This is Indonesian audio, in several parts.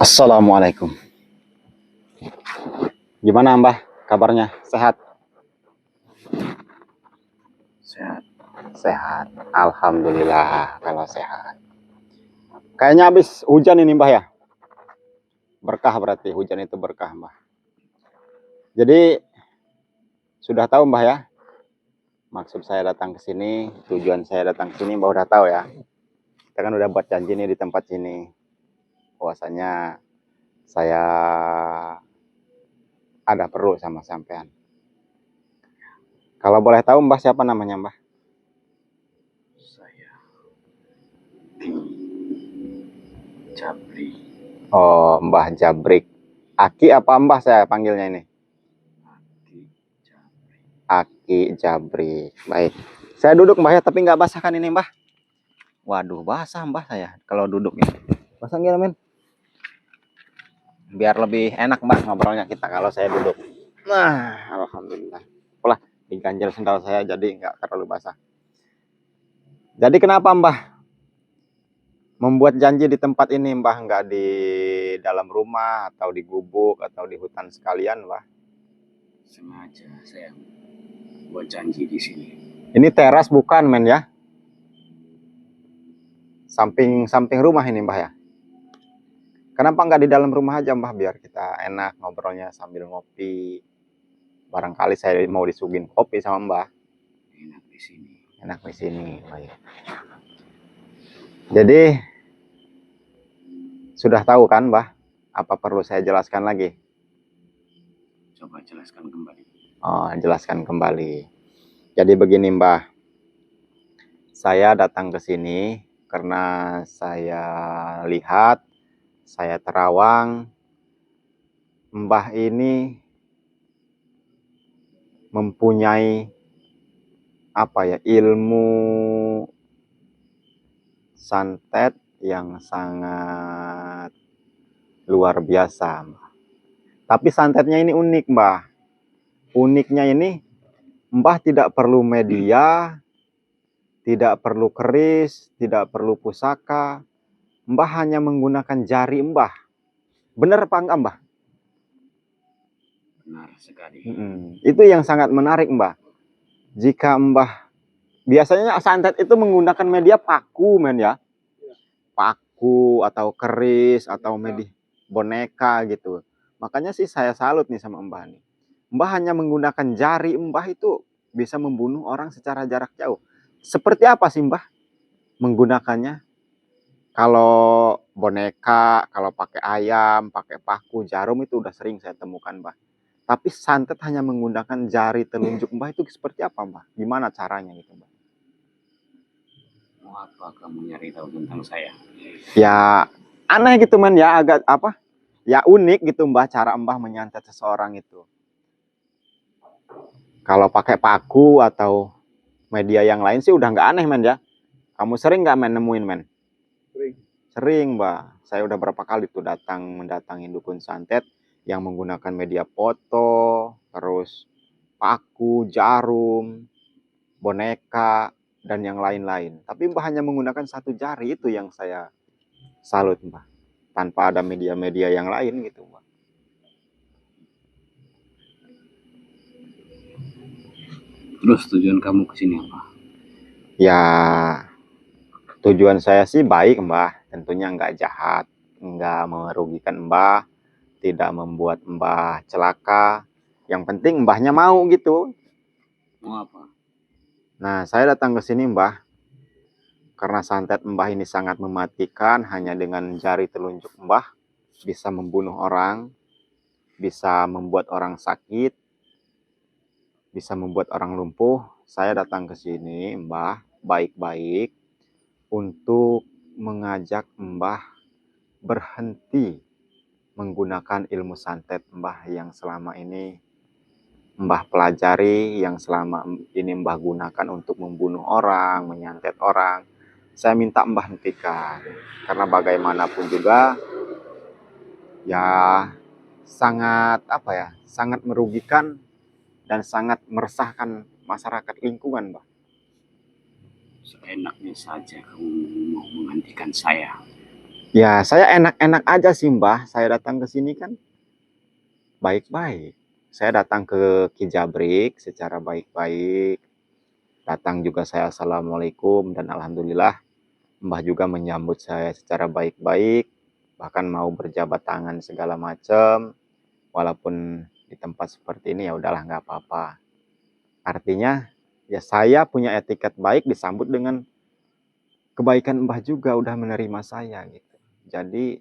Assalamualaikum. Gimana Mbah kabarnya? Sehat? Sehat. Sehat. Alhamdulillah kalau sehat. Kayaknya habis hujan ini Mbah ya? Berkah berarti, hujan itu berkah Mbah. Jadi sudah tahu Mbah ya? Maksud saya datang ke sini, tujuan saya datang ke sini Mbah udah tahu ya. Kita kan udah buat janji nih di tempat sini. Bahwasanya saya ada perlu sama sampean. Kalau boleh tahu Mbah siapa namanya Mbah? Saya Jabri. Oh, Mbah Jabrik. Aki apa Mbah saya panggilnya ini? Aki Jabri. Aki Jabri. Baik. Saya duduk Mbah ya, tapi nggak basah kan ini Mbah? Waduh, basah Mbah saya kalau duduk ini. Basah nggak men? Biar lebih enak Mbah ngobrolnya kita kalau saya duduk. Nah, alhamdulillah. Pola diganjel sendal saya jadi nggak terlalu basah. Jadi kenapa Mbah membuat janji di tempat ini Mbah, nggak di dalam rumah atau di gubuk atau di hutan sekalian Mbah? Sengaja saya buat janji di sini. Ini teras bukan men ya? Samping rumah ini Mbah ya? Kenapa nggak di dalam rumah aja Mbah, biar kita enak ngobrolnya sambil ngopi. Barangkali saya mau disuguhin kopi sama Mbah. Enak di sini. Enak di sini. Baik. Jadi sudah tahu kan Mbah? Apa perlu saya jelaskan lagi? Coba jelaskan kembali. Oh, jelaskan kembali. Jadi begini Mbah. Saya datang ke sini karena saya lihat, saya terawang Mbah ini mempunyai apa ya, ilmu santet yang sangat luar biasa Mbah. Tapi santetnya ini unik Mbah. Uniknya ini Mbah tidak perlu media, tidak perlu keris, tidak perlu pusaka. Mbah hanya menggunakan jari Mbah. Benar apa enggak Mbah? Benar sekali. Itu yang sangat menarik Mbah. Jika Mbah, biasanya santet itu menggunakan media paku men ya. Paku atau keris atau media boneka gitu. Makanya sih saya salut nih sama Mbah nih. Mbah hanya menggunakan jari Mbah itu bisa membunuh orang secara jarak jauh. Seperti apa sih Mbah menggunakannya? Kalau boneka, kalau pakai ayam, pakai paku, jarum itu udah sering saya temukan Mbah. Tapi santet hanya menggunakan jari telunjuk Mbah itu seperti apa Mbah? Gimana caranya gitu Mbah? Mau apa kamu nyari tahu tentang saya? Ya aneh gitu men ya, agak apa? Ya unik gitu Mbah, cara Mbah menyantet seseorang itu. Kalau pakai paku atau media yang lain sih udah nggak aneh men ya. Kamu sering nggak men nemuin men? Sering Mbah. Saya udah berapa kali tuh mendatangi dukun santet yang menggunakan media foto, terus paku, jarum, boneka, dan yang lain-lain. Tapi Mbah hanya menggunakan satu jari, itu yang saya salut Mbah. Tanpa ada media-media yang lain gitu Mbah. Terus tujuan kamu ke sini apa? Ya tujuan saya sih baik Mbah. Tentunya nggak jahat, nggak merugikan Mbah, tidak membuat Mbah celaka. Yang penting Mbahnya mau gitu. Mau apa? Nah, saya datang ke sini Mbah karena santet Mbah ini sangat mematikan. Hanya dengan jari telunjuk Mbah bisa membunuh orang, bisa membuat orang sakit, bisa membuat orang lumpuh. Saya datang ke sini Mbah baik-baik untuk mengajak Mbah berhenti menggunakan ilmu santet Mbah yang selama ini Mbah pelajari, yang selama ini Mbah gunakan untuk membunuh orang, menyantet orang. Saya minta Mbah hentikan. Karena bagaimanapun juga ya sangat apa ya, sangat merugikan dan sangat meresahkan masyarakat lingkungan, Mbah. Seenaknya saja kamu mau menghentikan saya. Ya, saya enak-enak aja sih Mbah. Saya datang ke sini kan baik-baik. Saya datang ke Kijabrik secara baik-baik. Datang juga saya assalamualaikum dan alhamdulillah Mbah juga menyambut saya secara baik-baik. Bahkan mau berjabat tangan segala macam. Walaupun di tempat seperti ini ya udahlah nggak apa-apa. Artinya ya saya punya etiket baik disambut dengan kebaikan Mbah juga udah menerima saya gitu. Jadi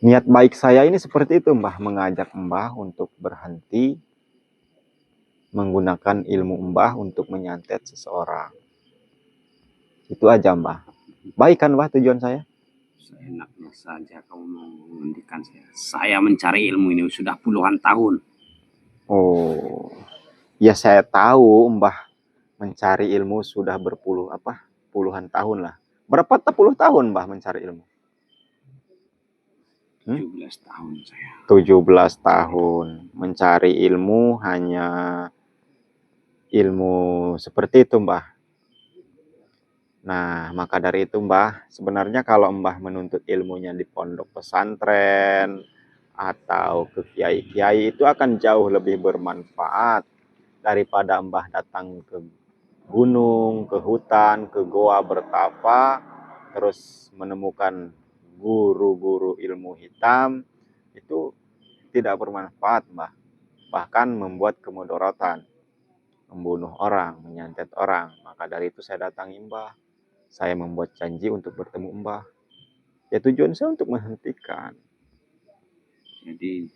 niat baik saya ini seperti itu Mbah, mengajak Mbah untuk berhenti menggunakan ilmu Mbah untuk menyantet seseorang. Itu aja Mbah. Baik kan Mbah tujuan saya? Seenaknya saja kamu mau menghentikan saya. Saya mencari ilmu ini sudah puluhan tahun. Oh, ya saya tahu Mbah mencari ilmu sudah puluhan tahun lah. Berapa puluh tahun Mbah mencari ilmu? 17 tahun saya. 17 tahun mencari ilmu, hanya ilmu seperti itu Mbah. Nah, maka dari itu Mbah, sebenarnya kalau Mbah menuntut ilmunya di pondok pesantren atau ke kiai-kiai itu akan jauh lebih bermanfaat daripada Mbah datang ke gunung, ke hutan, ke goa bertapa, terus menemukan guru-guru ilmu hitam. Itu tidak bermanfaat Mbah, bahkan membuat kemudorotan, membunuh orang, menyantet orang. Maka dari itu saya datangi Mbah. Saya membuat janji untuk bertemu Mbah. Ya tujuan saya untuk menghentikan. Jadi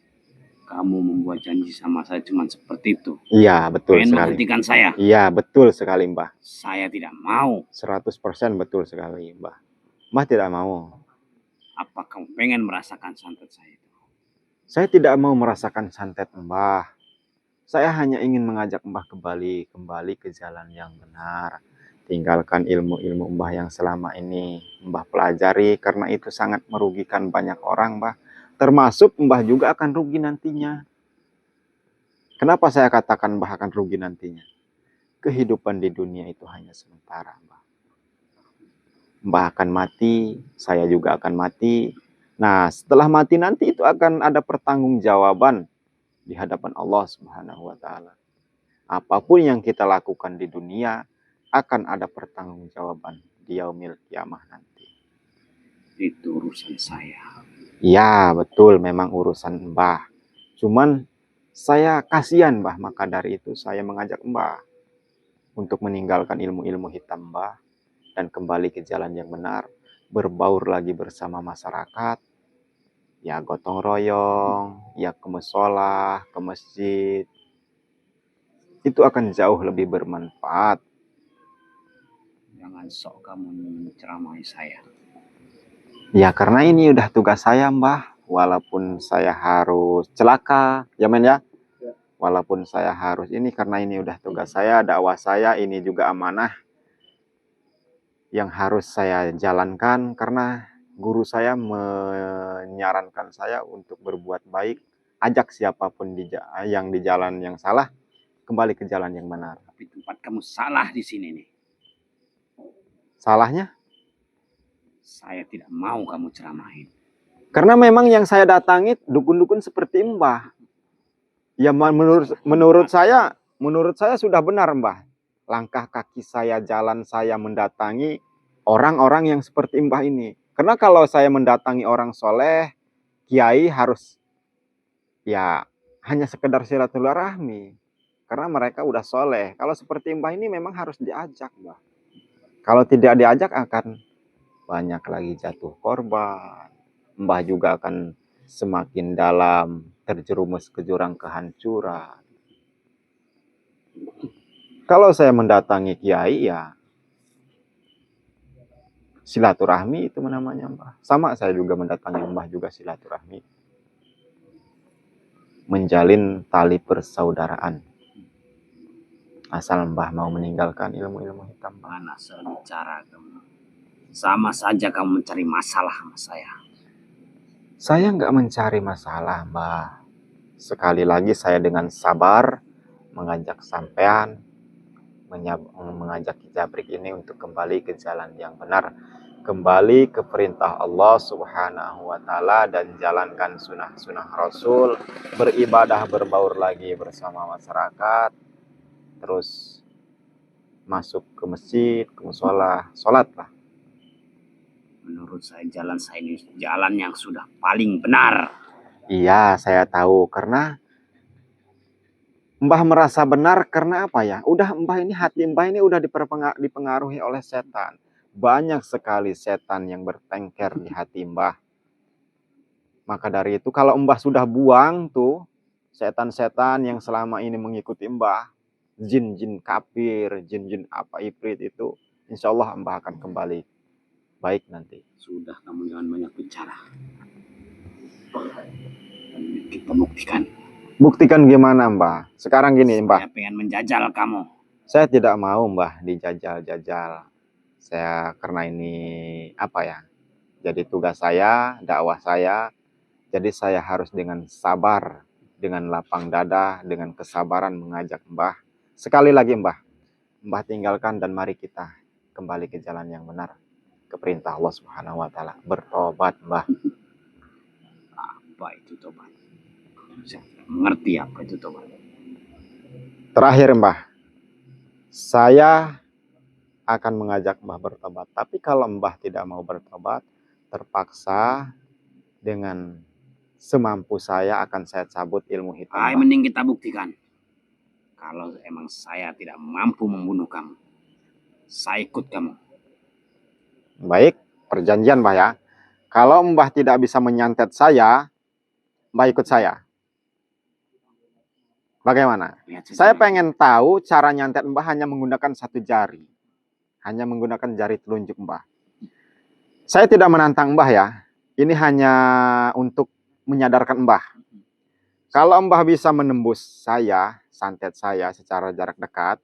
kamu membuat janji sama saya cuma seperti itu. Iya, betul Pengen sekali. menghentikan saya. Iya, betul sekali Mbah. Saya tidak mau. 100% betul sekali Mbah. Mbah tidak mau. Apa kamu pengen merasakan santet saya itu? Saya tidak mau merasakan santet Mbah. Saya hanya ingin mengajak Mbah kembali ke jalan yang benar. Tinggalkan ilmu-ilmu Mbah yang selama ini Mbah pelajari, karena itu sangat merugikan banyak orang Mbah. Termasuk Mbah juga akan rugi nantinya. Kenapa saya katakan Mbah akan rugi nantinya? Kehidupan di dunia itu hanya sementara Mbah. Mbah akan mati, saya juga akan mati. Nah, setelah mati nanti itu akan ada pertanggungjawaban di hadapan Allah Subhanahu wa taala. Apapun yang kita lakukan di dunia akan ada pertanggungjawaban di yaumil kiamah nanti. Itu urusan saya. Ya, betul, memang urusan Mbah. Cuman saya kasihan Mbah, maka dari itu saya mengajak Mbah untuk meninggalkan ilmu-ilmu hitam Mbah dan kembali ke jalan yang benar, berbaur lagi bersama masyarakat, ya gotong royong, ya ke musola, ke masjid. Itu akan jauh lebih bermanfaat. Jangan sok kamu menceramahi saya. Ya karena ini udah tugas saya Mbah, walaupun saya harus celaka, ya men ya. Walaupun saya harus ini, karena ini udah tugas saya, dakwah saya, ini juga amanah yang harus saya jalankan, karena guru saya menyarankan saya untuk berbuat baik, ajak siapapun yang di jalan yang salah kembali ke jalan yang benar. Tapi tempat kamu salah di sini nih. Salahnya? Saya tidak mau kamu ceramahin. Karena memang yang saya datangi dukun-dukun seperti Mbah. Ya menurut saya sudah benar Mbah. Langkah kaki saya, jalan saya mendatangi orang-orang yang seperti Mbah ini. Karena kalau saya mendatangi orang soleh, kiai harus ya hanya sekedar silaturahmi. Karena mereka udah soleh. Kalau seperti Mbah ini memang harus diajak Mbah. Kalau tidak diajak akan banyak lagi jatuh korban. Mbah juga akan semakin dalam terjerumus ke jurang kehancuran. Kalau saya mendatangi kiai ya silaturahmi itu namanya Mbah. Sama saya juga mendatangi Mbah juga silaturahmi. Menjalin tali persaudaraan. Asal Mbah mau meninggalkan ilmu-ilmu hitam. Mana saya bicara kamu. Sama saja kamu mencari masalah sama saya. Saya nggak mencari masalah Mbah. Sekali lagi saya dengan sabar mengajak sampean mengajak Jabrik ini untuk kembali ke jalan yang benar, kembali ke perintah Allah Subhanahu wa Ta'ala, dan jalankan sunnah-sunnah Rasul, beribadah berbaur lagi bersama masyarakat, terus masuk ke masjid, ke musola, sholat lah. Menurut saya jalan saya ini jalan yang sudah paling benar. Iya, saya tahu, karena Mbah merasa benar karena apa ya? Udah Mbah ini, hati Mbah ini udah dipengaruhi oleh setan. Banyak sekali setan yang bertengker di hati Mbah. Maka dari itu kalau Mbah sudah buang tuh setan-setan yang selama ini mengikuti Mbah, jin-jin kafir, jin-jin apa ifrit itu, insya Allah Mbah akan kembali baik nanti. Sudah, kamu jangan banyak bicara. Dan kita buktikan. Buktikan gimana Mbah? Sekarang gini Mbah. Saya pengen menjajal kamu. Saya tidak mau Mbah dijajal-jajal. Saya karena ini apa ya? Jadi tugas saya, dakwah saya. Jadi saya harus dengan sabar, dengan lapang dada, dengan kesabaran mengajak Mbah. Sekali lagi Mbah, Mbah tinggalkan dan mari kita kembali ke jalan yang benar, ke perintah Allah Subhanahu wa Ta'ala. Bertobat Mbah. Apa itu tobat? Saya tidak mengerti apa itu tobat. Terakhir Mbah, saya akan mengajak Mbah bertobat. Tapi kalau Mbah tidak mau bertobat, terpaksa dengan semampu saya akan saya cabut ilmu hitam. Mending kita buktikan. Kalau emang saya tidak mampu membunuh kamu, saya ikut kamu. Baik, perjanjian Mbah ya. Kalau Mbah tidak bisa menyantet saya, Mbah ikut saya. Bagaimana? Saya pengen tahu cara nyantet Mbah hanya menggunakan satu jari. Hanya menggunakan jari telunjuk Mbah. Saya tidak menantang Mbah ya. Ini hanya untuk menyadarkan Mbah. Kalau Mbah bisa menembus saya, santet saya secara jarak dekat,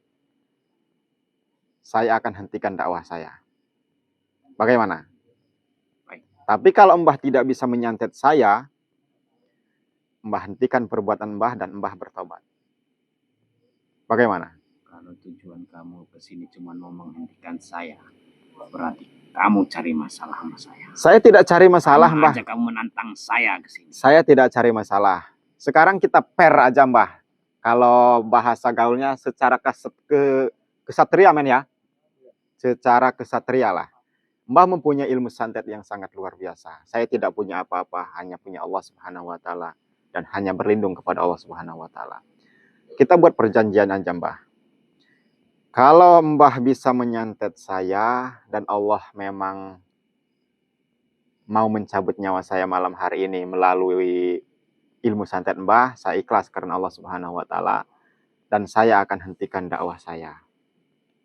saya akan hentikan dakwah saya. Bagaimana? Baik. Tapi kalau Mbah tidak bisa menyantet saya, Mbah hentikan perbuatan Mbah dan Mbah bertobat. Bagaimana? Kalau tujuan kamu ke sini cuma mau menghentikan saya, berarti kamu cari masalah sama saya. Saya tidak cari masalah, Mbah. Aja kamu menantang saya ke sini. Saya tidak cari masalah. Sekarang kita pair aja, Mbah. Kalau bahasa gaulnya secara kesatria, men ya. Secara kesatria lah. Mbah mempunyai ilmu santet yang sangat luar biasa. Saya tidak punya apa-apa, hanya punya Allah Subhanahu wa Ta'ala, dan hanya berlindung kepada Allah Subhanahu wa Ta'ala. Kita buat perjanjian aja, Mbah. Kalau Mbah bisa menyantet saya dan Allah memang mau mencabut nyawa saya malam hari ini melalui ilmu santet Mbah, saya ikhlas karena Allah Subhanahu wa Ta'ala, dan saya akan hentikan dakwah saya.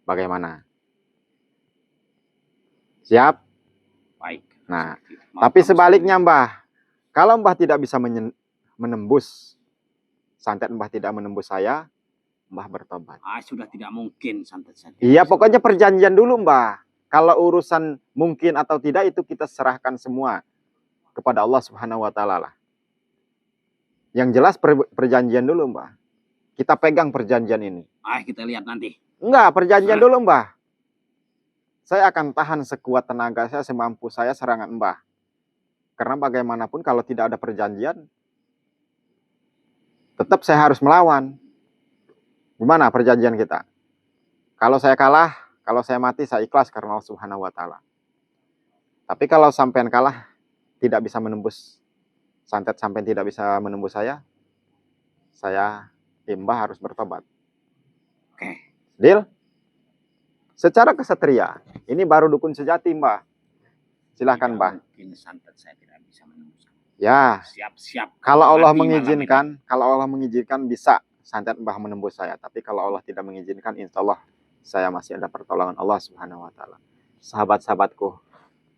Bagaimana? Siap? Baik. Nah, tapi sebaliknya Mbah, kalau Mbah tidak bisa menembus santet Mbah, tidak menembus saya, Mbah bertobat. Sudah tidak mungkin santet saya. Iya, pokoknya perjanjian dulu Mbah. Kalau urusan mungkin atau tidak itu kita serahkan semua kepada Allah Subhanahu wa Ta'ala lah. Yang jelas perjanjian dulu Mbah. Kita pegang perjanjian ini. Kita lihat nanti. Enggak, perjanjian dulu Mbah. Saya akan tahan sekuat tenaga saya, semampu saya serangan Mbah. Karena bagaimanapun kalau tidak ada perjanjian, tetap saya harus melawan. Gimana perjanjian kita? Kalau saya kalah, kalau saya mati, saya ikhlas karena Allah Subhanahu wa Ta'ala. Tapi kalau sampean kalah, tidak bisa menembus santet, sampean tidak bisa menembus saya Mbah harus bertobat. Oke. Deal? Secara kesatria, ini baru dukun sejati Mbah. Silahkan Mbah. Mungkin santet saya tidak bisa menembus. Ya. Siap-siap. Kalau Allah mengizinkan bisa santet Mbah menembus saya. Tapi kalau Allah tidak mengizinkan, insya Allah saya masih ada pertolongan Allah Subhanahu wa Ta'ala. Sahabat-sahabatku,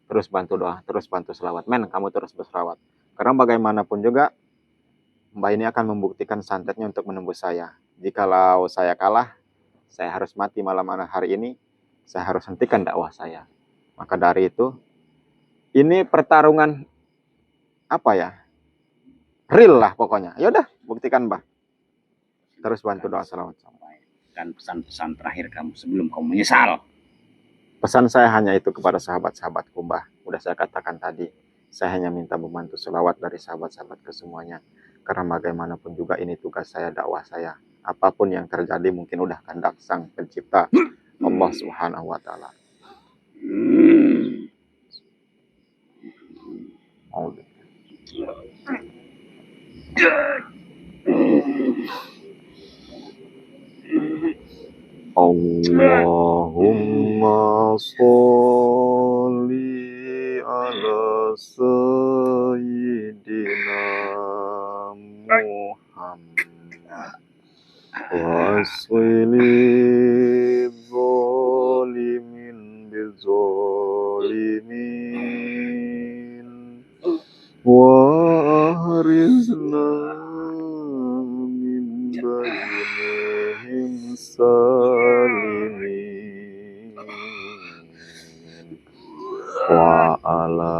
terus bantu doa, terus bantu selawat. Men, kamu terus berselawat. Karena bagaimanapun juga, Mbah ini akan membuktikan santetnya untuk menembus saya. Jikalau saya kalah, saya harus mati malam hari ini, saya harus hentikan dakwah saya. Maka dari itu, ini pertarungan apa ya? Real lah pokoknya. Yaudah, buktikan Mbah. Terus bantu doa salawat. dan pesan-pesan terakhir kamu sebelum kamu menyesal. Pesan saya hanya itu kepada sahabat-sahabatku, Mbah. Udah saya katakan tadi, saya hanya minta membantu selawat dari sahabat-sahabat ke semuanya. Karena bagaimanapun juga ini tugas saya, dakwah saya. Apapun yang terjadi mungkin udah kehendak Sang Pencipta, Allah Subhanahu wa taala. Allahumma sholli ala sayyidina Muhammad waswili zalimin bizalimin wa arizna min bainihim salimin wa ala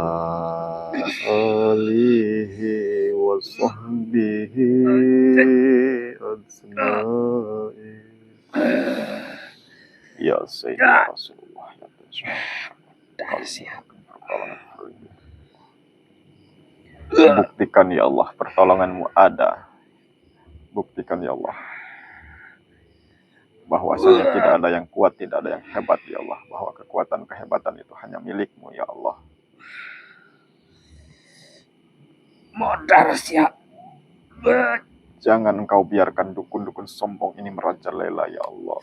alihi wa sahbihi ajma'in ya Sayyidina Rasulullah ya Siap. buktikan ya Allah pertolonganmu ada, buktikan ya Allah bahwasanya tidak ada yang kuat, tidak ada yang hebat ya Allah, bahwa kekuatan kehebatan itu hanya milikmu ya Allah. Modar siap. Jangan engkau biarkan dukun-dukun sombong ini merajalela ya Allah.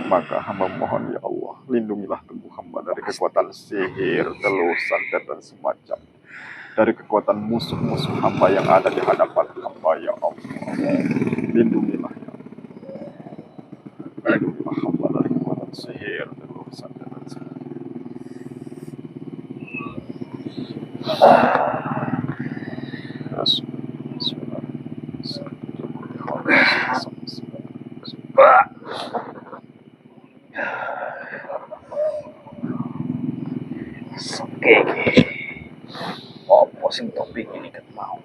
Maka hamba mohon ya Allah, lindungilah tubuh hamba dari kekuatan sihir, teluh, santet dan semacam, dari kekuatan musuh-musuh hamba yang ada di hadapan hamba ya Allah. Lindungilah ya Allah. Lindungilah hamba dari kekuatan sihir, teluh, santet dan semacam. Oke. Opo sing topik ini ket mau.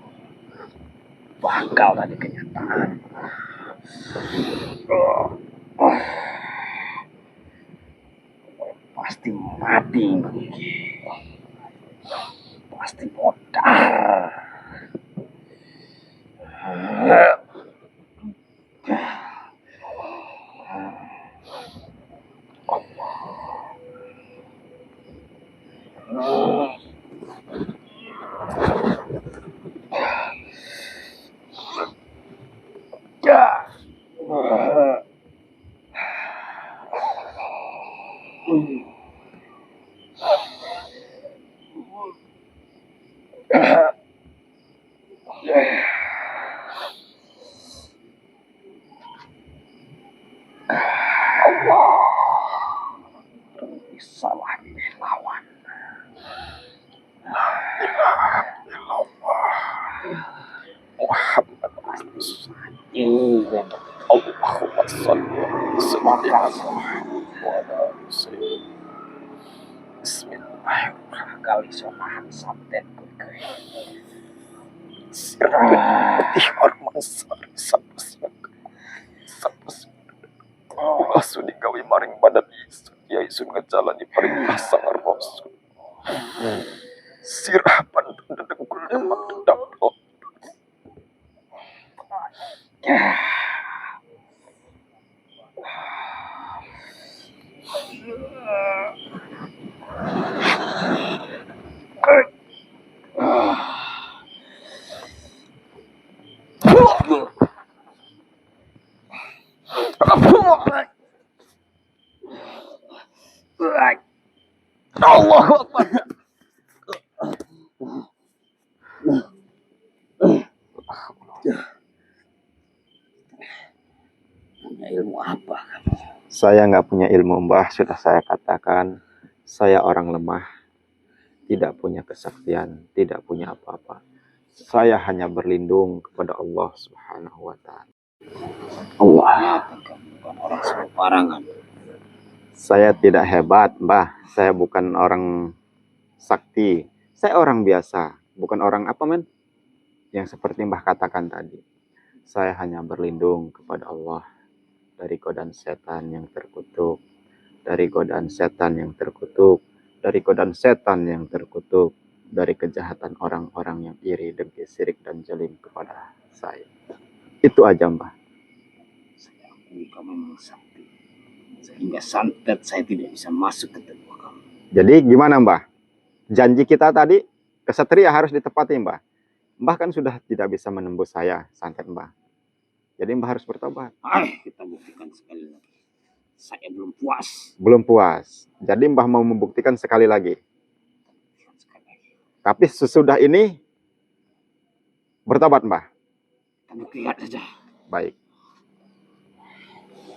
Bakal tadi kenyataan. Pasti mati. Pasti modar. Salah ini lawan. Muhammad Iya. Allahumma shalli ala sayyidina Bismillahirrahmanirrahim. Kali sonahan santet kuy. Putih hormon sari sapas langsung digawe maring badan isun ya isun ngejalani perintah sang rasul sirapan dengkul demak dapol Allahu Akbar. Punya ilmu apa kamu? Saya nggak punya ilmu, Mbah. Sudah saya katakan, saya orang lemah, tidak punya kesaktian, tidak punya apa-apa. Saya hanya berlindung kepada Allah Subhanahu wa taala. Allah, bukan orang sembarangan. Saya tidak hebat, Mbah. Saya bukan orang sakti. Saya orang biasa, bukan orang apa, men? Yang seperti Mbah katakan tadi. Saya hanya berlindung kepada Allah. dari godaan setan yang terkutuk, dari godaan setan yang terkutuk, dari godaan setan yang terkutuk, dari kejahatan orang-orang yang iri, dengki, sirik, dan zalim kepada saya. Itu aja, Mbah. Saya akui kamu memang sakti. Sehingga santet saya tidak bisa masuk ke tubuh kamu. Jadi gimana, Mbah? Janji kita tadi, kesatria harus ditepati, Mbah. Mbah kan sudah tidak bisa menembus saya, santet Mbah. Jadi Mbah harus bertobat. Kita buktikan sekali lagi. Saya belum puas. Belum puas. Jadi Mbah mau membuktikan sekali lagi. Tapi sesudah ini, bertobat, Mbah. Kita lihat saja. Baik.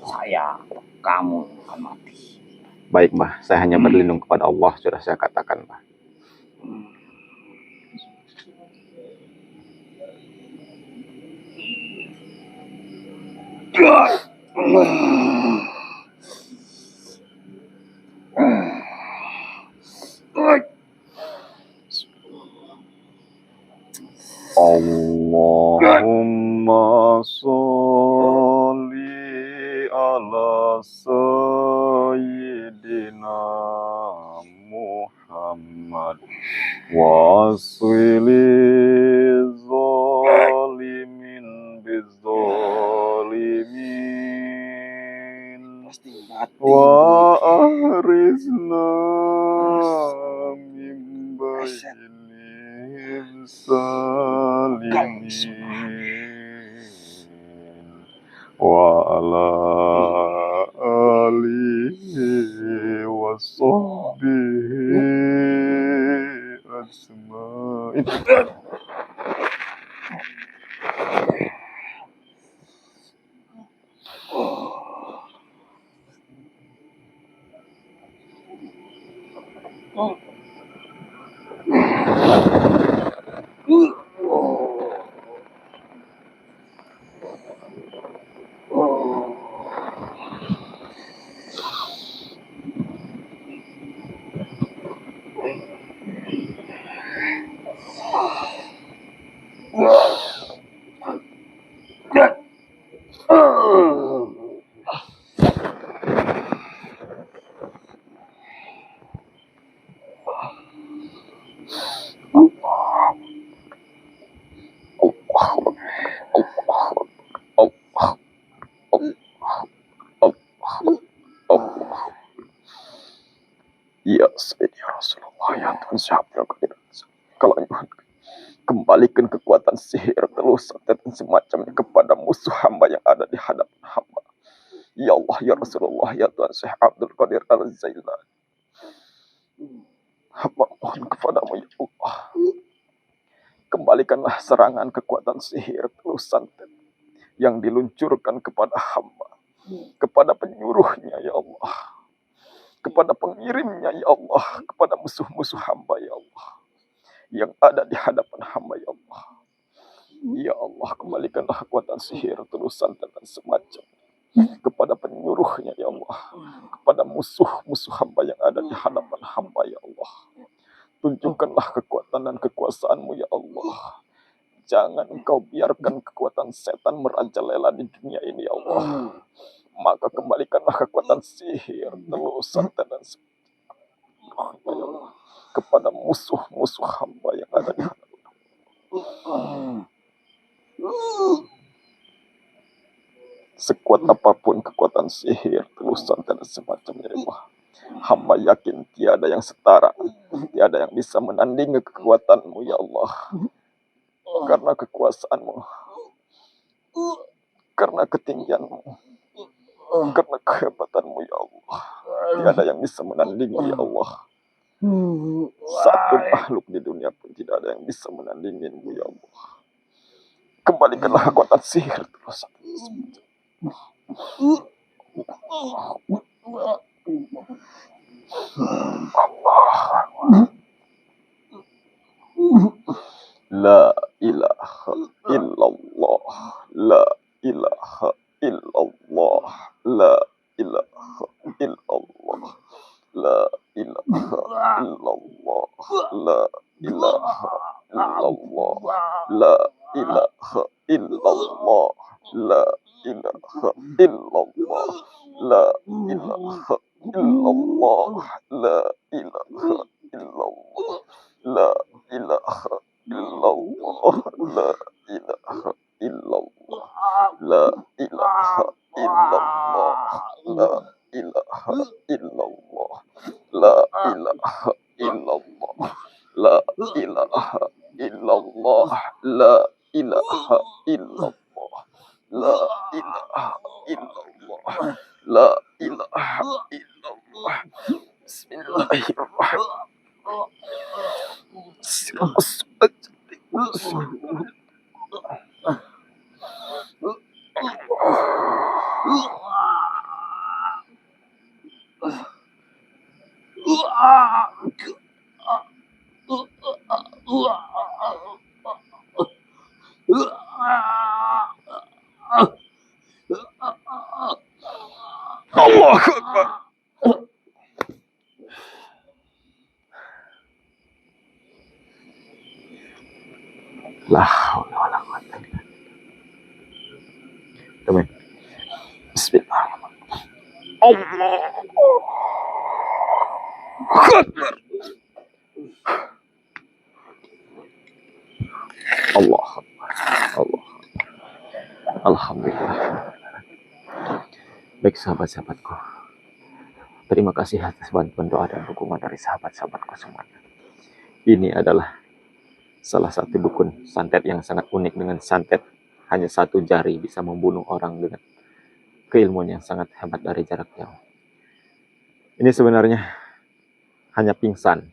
Saya, kamu akan mati. Baik, Mbah. Saya hanya berlindung kepada Allah, sudah saya katakan, Mbah. Allahumma sholli ala sayyidina Muhammad wa asli zalimin bizzalimin wa ahrizna min bainihim salimin wa ala alihi wa sahbihi ajma'in. Ya Sayyidi Rasulullah, ya Tuhan siapa kalau kembalikan kekuatan sihir, telus, santet, dan semacamnya kepada musuh hamba yang ada di hadapan hamba. Ya Allah, ya Rasulullah, ya Tuhan Syekh Abdul Qadir Al-Zailani. Hamba mohon kepadamu, ya Allah. Kembalikanlah serangan kekuatan sihir, telus, santet yang diluncurkan kepada hamba, kepada penyuruhnya, ya Allah, kepada pengirimnya, ya Allah, kepada musuh-musuh hamba, ya Allah, yang ada di hadapan hamba, ya Allah. Ya Allah, kembalikanlah kekuatan sihir, terus santet, dan semacam kepada penyuruhnya, ya Allah, kepada musuh-musuh hamba yang ada di hadapan hamba, ya Allah. Tunjukkanlah kekuatan dan kekuasaanmu, ya Allah. Jangan engkau biarkan kekuatan setan merajalela di dunia ini, ya Allah. Maka kembalikanlah kekuatan sihir, telus, santet, dan semacam, ya Allah, kepada musuh-musuh hamba yang ada di hadapan hamba. Sekuat apapun kekuatan sihir, telus, santet, dan semacamnya, ya Allah, hamba yakin tiada yang setara, tiada yang bisa menandingi kekuatanmu, ya Allah. Karena kekuasaanmu, karena ketinggianmu, karena kehebatanmu, ya Allah, tiada yang bisa menandingi, ya Allah. Satu makhluk di dunia pun tidak ada yang bisa menandingimu, ya Allah. Kembalikanlah kekuatan sihir, terus La ilaha illallah, la ilaha illallah, la ilaha illallah, la ilaha illallah, la ilaha illallah, la ilaha illallah, la ilaha illallah, la ilaha illallah, la ilaha illallah, la ilaha illallah, la ilaha illallah, la ilaha illallah, la ilaha illallah, la ilaha illallah, la ilaha illallah, la ilaha illallah, la ilaha illallah, la ilaha illallah. Bismillahirrahmanirrahim. Allahu Akbar. La haula wala quwwata illa billah. Teman. Bismillahirrahmanirrahim. Allahu Akbar. Allah Akbar. Allah. Alhamdulillah. Baik sahabat-sahabatku, terima kasih atas bantuan doa dan dukungan dari sahabat-sahabatku semuanya. Ini adalah salah satu dukun santet yang sangat unik dengan santet hanya satu jari bisa membunuh orang dengan keilmuan yang sangat hebat dari jarak jauh. Ini sebenarnya hanya pingsan.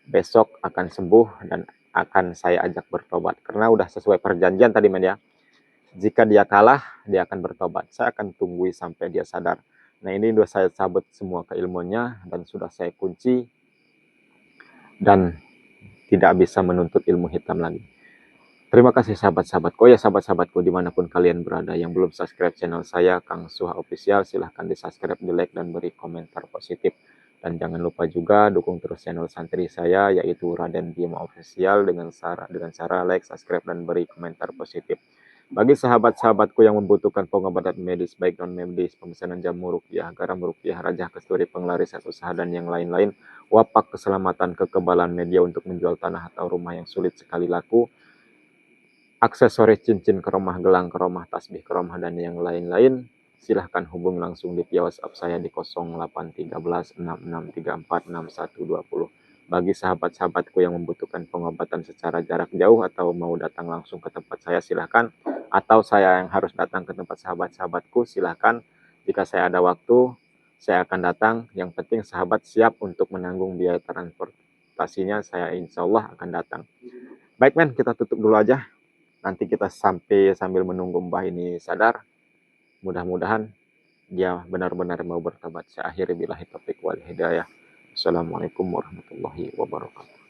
Besok akan sembuh dan akan saya ajak bertobat karena udah sesuai perjanjian tadi men ya. Jika dia kalah, dia akan bertobat. Saya akan tunggu sampai dia sadar. Nah ini sudah saya cabut semua keilmuannya dan sudah saya kunci dan tidak bisa menuntut ilmu hitam lagi. Terima kasih sahabat-sahabatku. Ya sahabat-sahabatku dimanapun kalian berada yang belum subscribe channel saya Kang Suha Official, silahkan di subscribe, di like dan beri komentar positif. Dan jangan lupa juga dukung terus channel santri saya yaitu Raden Bima Official dengan cara like, subscribe dan beri komentar positif. Bagi sahabat-sahabatku yang membutuhkan pengobatan medis baik non medis, pemesanan jamu ruqyah, garam ruqyah, rajah kasturi, penglaris usaha dan yang lain-lain, wapak keselamatan, kekebalan media untuk menjual tanah atau rumah yang sulit sekali laku, aksesoris cincin keromah, gelang keromah, tasbih keromah dan yang lain-lain, silahkan hubung langsung di WhatsApp saya di 0813 6634 6120. Bagi sahabat-sahabatku yang membutuhkan pengobatan secara jarak jauh atau mau datang langsung ke tempat saya silahkan, atau saya yang harus datang ke tempat sahabat-sahabatku silahkan. Jika saya ada waktu saya akan datang, yang penting sahabat siap untuk menanggung biaya transportasinya, saya insya Allah akan datang. Baik men, kita tutup dulu aja, nanti kita sambil menunggu Mbah ini sadar, mudah-mudahan dia benar-benar mau bertobat. Saya akhiri billahi taufiq wal hidayah. Assalamualaikum warahmatullahi wabarakatuh.